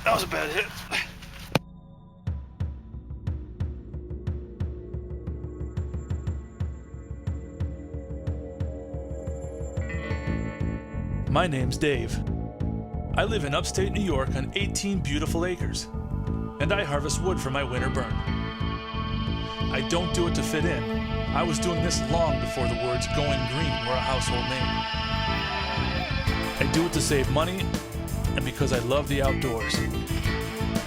That was a bad hit. My name's Dave. I live in upstate New York on 18 beautiful acres, and I harvest wood for my winter burn. I don't do it to fit in. I was doing this long before the words "going green" were a household name. I do it to save money and because I love the outdoors.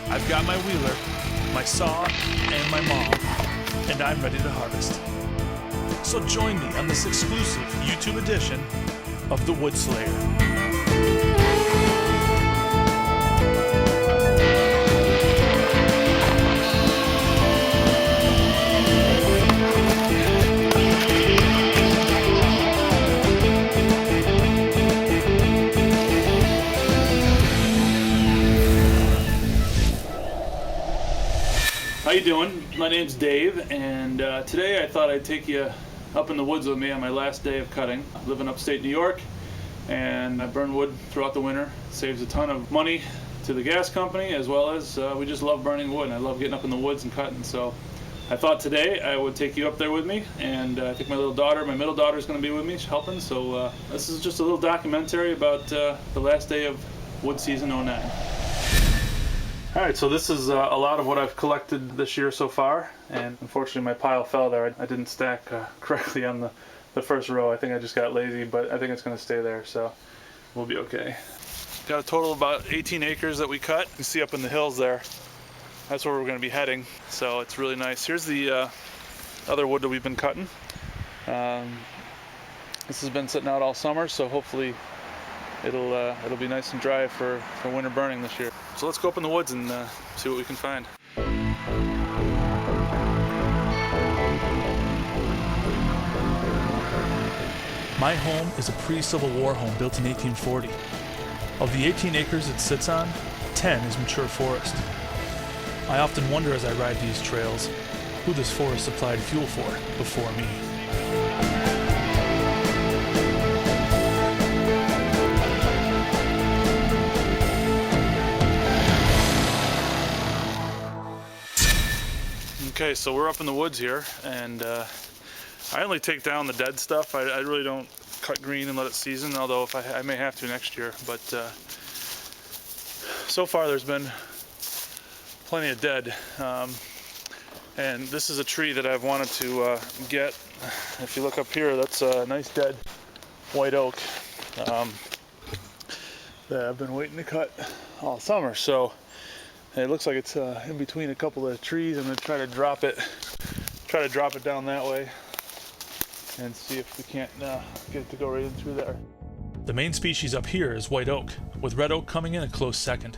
I've got my wheeler, my saw, and my maul, and I'm ready to harvest. So join me on this exclusive YouTube edition of The Wood Slayer. How you doing? My name's Dave, and today I thought I'd take you up in the woods with me on my last day of cutting. I live in upstate New York, and I burn wood throughout the winter. It saves a ton of money to the gas company, as well as we just love burning wood, and I love getting up in the woods and cutting. So I thought today I would take you up there with me, and I think my middle daughter is going to be with me helping. So this is just a little documentary about the last day of wood season 09. Alright, so this is a lot of what I've collected this year so far, and unfortunately my pile fell there. I didn't stack correctly on the first row. I think I just got lazy, but I think it's going to stay there, so we'll be okay. Got a total of about 18 acres that we cut. You can see up in the hills there. That's where we're going to be heading, so it's really nice. Here's the other wood that we've been cutting. This has been sitting out all summer, so hopefully it'll be nice and dry for winter burning this year. So let's go up in the woods and see what we can find. My home is a pre-Civil War home built in 1840. Of the 18 acres it sits on, 10 is mature forest. I often wonder as I ride these trails who this forest supplied fuel for before me. Okay, so we're up in the woods here, and I only take down the dead stuff. I really don't cut green and let it season, although if I may have to next year. But so far there's been plenty of dead. And this is a tree that I've wanted to get. If you look up here, that's a nice dead white oak that I've been waiting to cut all summer. So it looks like it's in between a couple of trees. I'm going to try to drop it down that way and see if we can't get it to go right in through there. The main species up here is white oak, with red oak coming in a close second.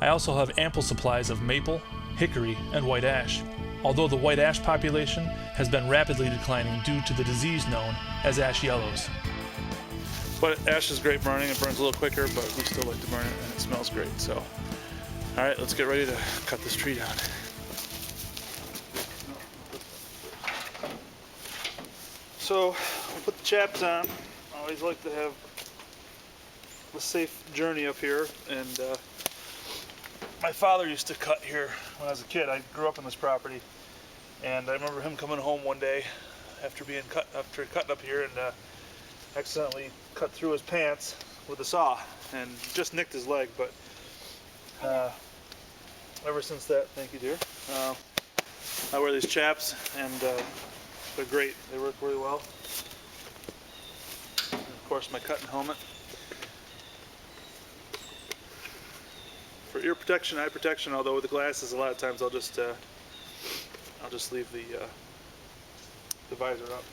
I also have ample supplies of maple, hickory, and white ash, although the white ash population has been rapidly declining due to the disease known as ash yellows. But ash is great burning. It burns a little quicker, but we still like to burn it, and it smells great. So all right, let's get ready to cut this tree down. So we'll put the chaps on. I always like to have a safe journey up here, and my father used to cut here when I was a kid. I grew up on this property, and I remember him coming home one day after cutting up here, and accidentally cut through his pants with a saw and just nicked his leg. But ever since that, thank you, dear, I wear these chaps, and they're great. They work really well. And of course, my cutting helmet. For ear protection, eye protection, although with the glasses, a lot of times I'll just leave the visor up.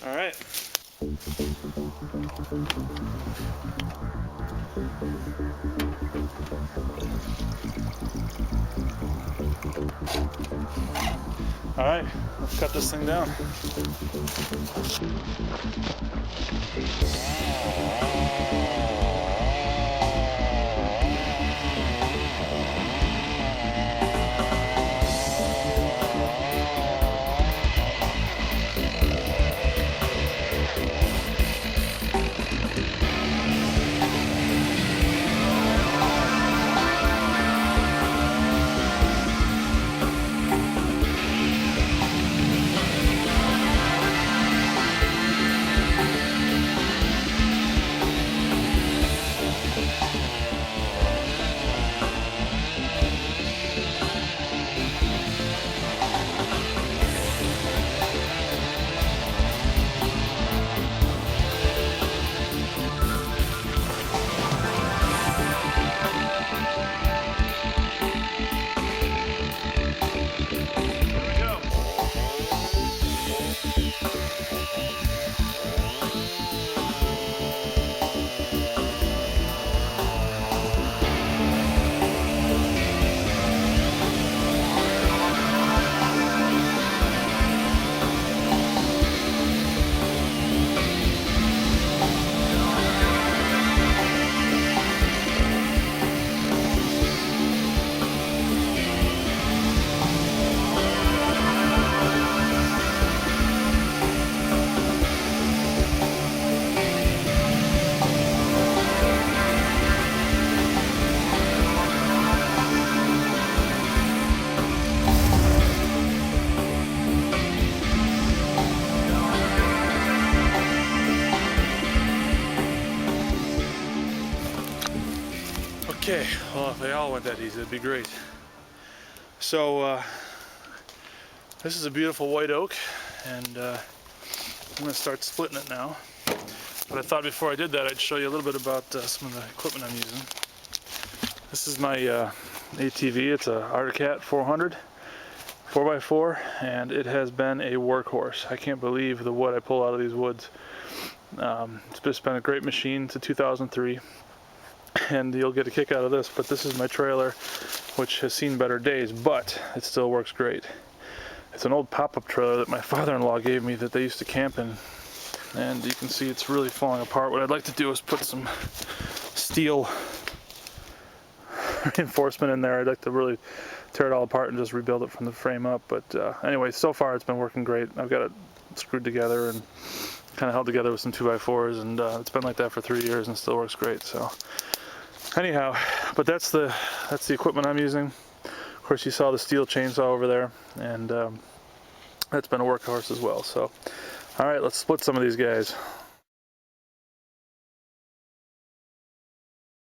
All right. All right, let's cut this thing down. Okay, well, if they all went that easy, it'd be great. So, this is a beautiful white oak, and I'm going to start splitting it now. But I thought before I did that, I'd show you a little bit about some of the equipment I'm using. This is my ATV. It's a Articat 400 4x4, and it has been a workhorse. I can't believe the wood I pull out of these woods. It's just been a great machine. It's a 2003, and you'll get a kick out of this. But this is my trailer, which has seen better days, but it still works great. It's an old pop-up trailer that my father-in-law gave me that they used to camp in, and you can see it's really falling apart. What I'd like to do is put some steel reinforcement in there. I'd like to really tear it all apart and just rebuild it from the frame up. But anyway, so far it's been working great. I've got it screwed together and kind of held together with some 2x4s, and it's been like that for 3 years and still works great. So anyhow, but that's the equipment I'm using. Of course, you saw the steel chainsaw over there, and that's been a workhorse as well. So all right, let's split some of these guys.